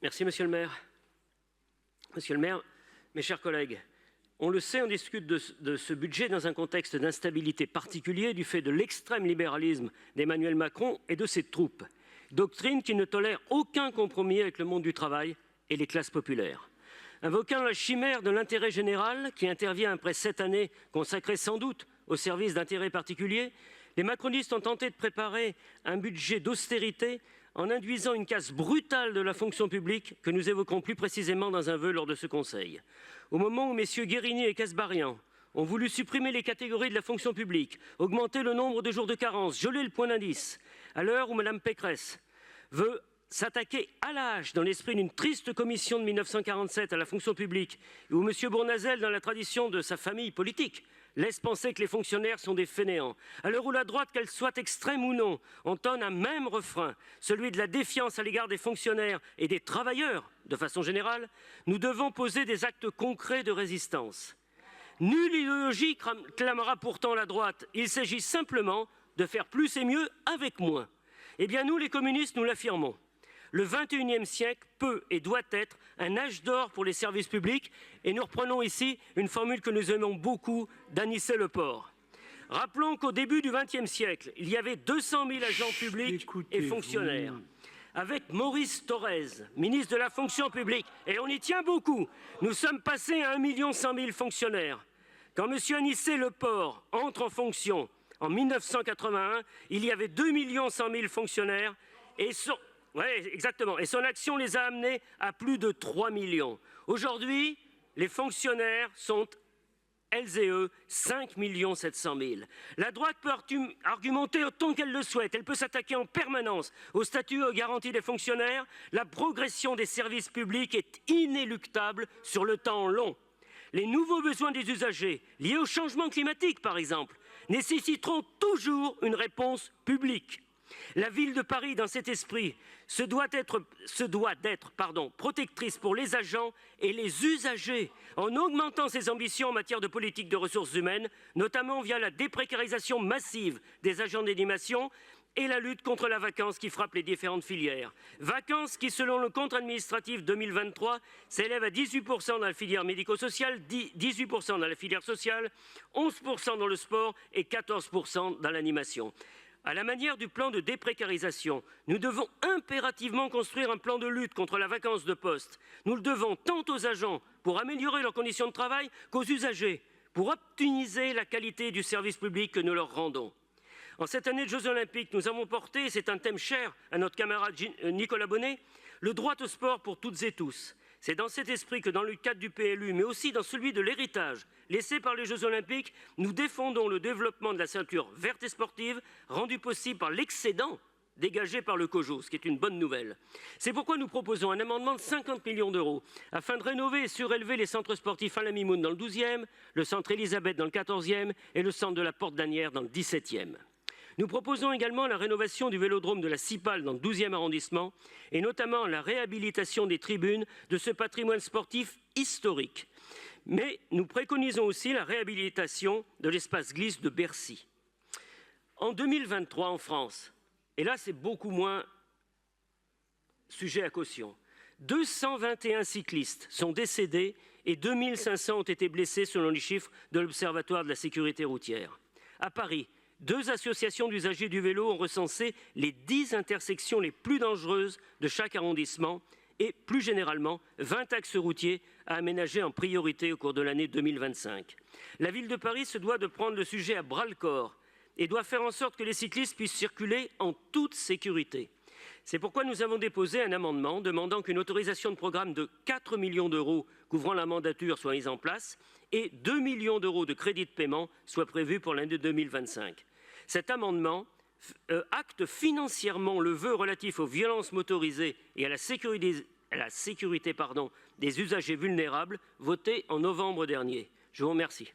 Merci, Monsieur le maire. Monsieur le maire, mes chers collègues, on le sait, on discute de ce budget dans un contexte d'instabilité particulier du fait de l'extrême libéralisme d'Emmanuel Macron et de ses troupes. Doctrine qui ne tolère aucun compromis avec le monde du travail et les classes populaires. Invoquant la chimère de l'intérêt général qui intervient après 7 années consacrées sans doute au service d'intérêts particuliers, les macronistes ont tenté de préparer un budget d'austérité en induisant une casse brutale de la fonction publique que nous évoquerons plus précisément dans un vœu lors de ce Conseil. Au moment où messieurs Guérini et Kasbarian ont voulu supprimer les catégories de la fonction publique, augmenter le nombre de jours de carence, geler le point d'indice, à l'heure où Mme Pécresse veut s'attaquer à la hache dans l'esprit d'une triste commission de 1947 à la fonction publique, et où M. Bournazel, dans la tradition de sa famille politique, laisse penser que les fonctionnaires sont des fainéants. À l'heure où la droite, qu'elle soit extrême ou non, entonne un même refrain, celui de la défiance à l'égard des fonctionnaires et des travailleurs, de façon générale, nous devons poser des actes concrets de résistance. Nulle idéologie clamera pourtant la droite. Il s'agit simplement de faire plus et mieux avec moins. Eh bien nous, les communistes, nous l'affirmons. Le XXIe siècle peut et doit être un âge d'or pour les services publics et nous reprenons ici une formule que nous aimons beaucoup d'Anicet Le Port. Rappelons qu'au début du XXe siècle, il y avait 200 000 agents publics et fonctionnaires. Avec Maurice Thorez, ministre de la fonction publique, et on y tient beaucoup, nous sommes passés à 1 100 000 fonctionnaires. Quand M. Anicet Le Port entre en fonction en 1981, il y avait 2 100 000 fonctionnaires et son action les a amenés à plus de 3 millions. Aujourd'hui, les fonctionnaires sont, elles et eux, 5 700 000. La droite peut argumenter autant qu'elle le souhaite. Elle peut s'attaquer en permanence au statut et aux garanties des fonctionnaires. La progression des services publics est inéluctable sur le temps long. Les nouveaux besoins des usagers, liés au changement climatique par exemple, nécessiteront toujours une réponse publique. La ville de Paris, dans cet esprit, se doit d'être protectrice pour les agents et les usagers en augmentant ses ambitions en matière de politique de ressources humaines, notamment via la déprécarisation massive des agents d'animation et la lutte contre la vacance qui frappe les différentes filières. Vacance qui, selon le compte administratif 2023, s'élève à 18% dans la filière médico-sociale, 18% dans la filière sociale, 11% dans le sport et 14% dans l'animation. À la manière du plan de déprécarisation, nous devons impérativement construire un plan de lutte contre la vacance de poste. Nous le devons tant aux agents pour améliorer leurs conditions de travail qu'aux usagers pour optimiser la qualité du service public que nous leur rendons. En cette année de Jeux Olympiques, nous avons porté, c'est un thème cher à notre camarade Nicolas Bonnet, le droit au sport pour toutes et tous. C'est dans cet esprit que dans le cadre du PLU, mais aussi dans celui de l'héritage laissé par les Jeux Olympiques, nous défendons le développement de la ceinture verte et sportive, rendu possible par l'excédent dégagé par le COJO, ce qui est une bonne nouvelle. C'est pourquoi nous proposons un amendement de 50 millions d'euros afin de rénover et surélever les centres sportifs Alain Mimoun dans le 12e, le centre Elisabeth dans le 14e et le centre de la Porte d'Asnières dans le 17e. Nous proposons également la rénovation du vélodrome de la Cipale dans le 12e arrondissement et notamment la réhabilitation des tribunes de ce patrimoine sportif historique. Mais nous préconisons aussi la réhabilitation de l'espace glisse de Bercy. En 2023, en France, et là c'est beaucoup moins sujet à caution, 221 cyclistes sont décédés et 2500 ont été blessés selon les chiffres de l'Observatoire de la sécurité routière. À Paris, 2 associations d'usagers du vélo ont recensé les 10 intersections les plus dangereuses de chaque arrondissement et, plus généralement, 20 axes routiers à aménager en priorité au cours de l'année 2025. La ville de Paris se doit de prendre le sujet à bras-le-corps et doit faire en sorte que les cyclistes puissent circuler en toute sécurité. C'est pourquoi nous avons déposé un amendement demandant qu'une autorisation de programme de 4 millions d'euros couvrant la mandature soit mise en place et 2 millions d'euros de crédits de paiement soient prévus pour l'année 2025. Cet amendement acte financièrement le vœu relatif aux violences motorisées et à la sécurité des usagers vulnérables voté en novembre dernier. Je vous remercie.